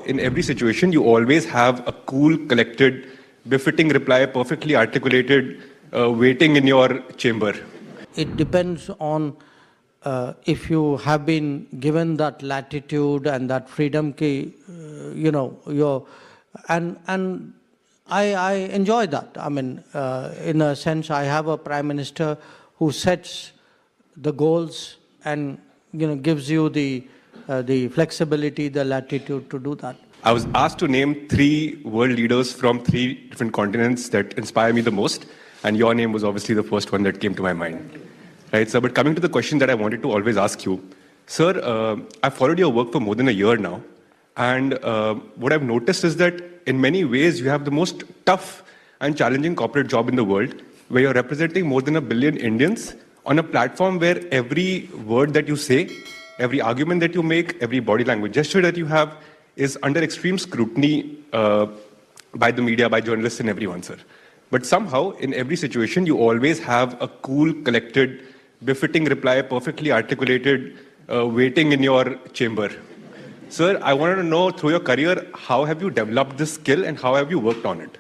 In every situation, you always have a cool, collected, befitting reply, perfectly articulated, waiting in your chamber. It depends on if you have been given that latitude and that freedom, and I enjoy that. I mean, in a sense, I have a prime minister who sets the goals and gives you the flexibility, the latitude to do that. I was asked to name 3 world leaders from 3 different continents that inspire me the most, and your name was obviously the first one that came to my mind. Right, sir, but coming to the question that I wanted to always ask you, sir, I've followed your work for more than a year now, and what I've noticed is that in many ways you have the most tough and challenging corporate job in the world, where you're representing more than 1 billion Indians on a platform where every word that you say, every argument that you make, every body language gesture that you have is under extreme scrutiny by the media, by journalists and everyone, sir. But somehow, in every situation, you always have a cool, collected, befitting reply, perfectly articulated, waiting in your chamber. Sir, I wanted to know, through your career, how have you developed this skill and how have you worked on it?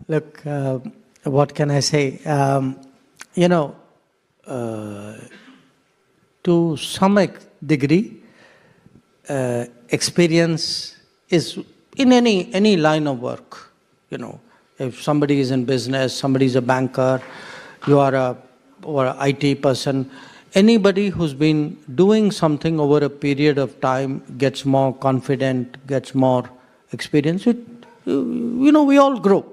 Look, what can I say? To some degree, experience is in any line of work. If somebody is in business, somebody is a banker, you are or an IT person, anybody who's been doing something over a period of time gets more confident, gets more experience. We all grow.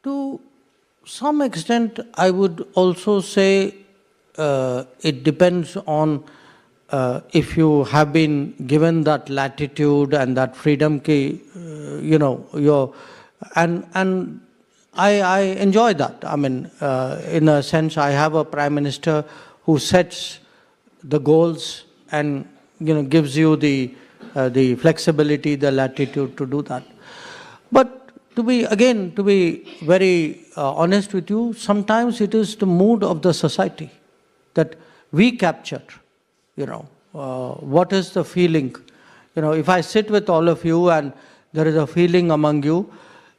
To some extent, I would also say it depends on if you have been given that latitude and that freedom, and I enjoy that. I mean, in a sense, I have a prime minister who sets the goals and gives you the flexibility, the latitude to do that. But to be very honest with you, sometimes it is the mood of the society that we capture. What is the feeling? If I sit with all of you and there is a feeling among you,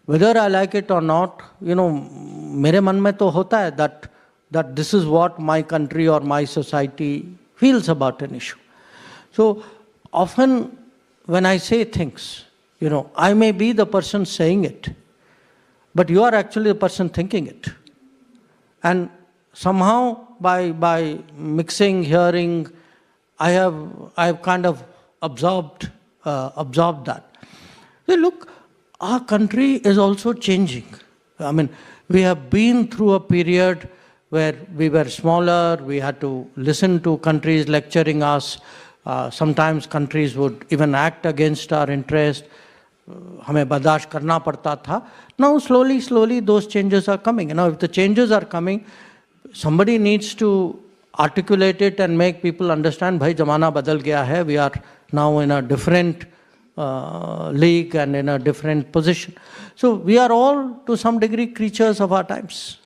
whether I like it or not, mere man mein to hota hai that this is what my country or my society feels about an issue. So often when I say things, I may be the person saying it, but you are actually the person thinking it. And somehow by mixing, hearing, I have kind of absorbed that. So look, our country is also changing. I mean, we have been through a period where we were smaller, we had to listen to countries lecturing us. Sometimes countries would even act against our interest. हमें बर्दाश्त करना पड़ता था. Now slowly those changes are coming. Now if the changes are coming, somebody needs to articulate it and make people understand, bhai zamana badal gaya hai, we are now in a different league and in a different position. So we are all to some degree creatures of our times.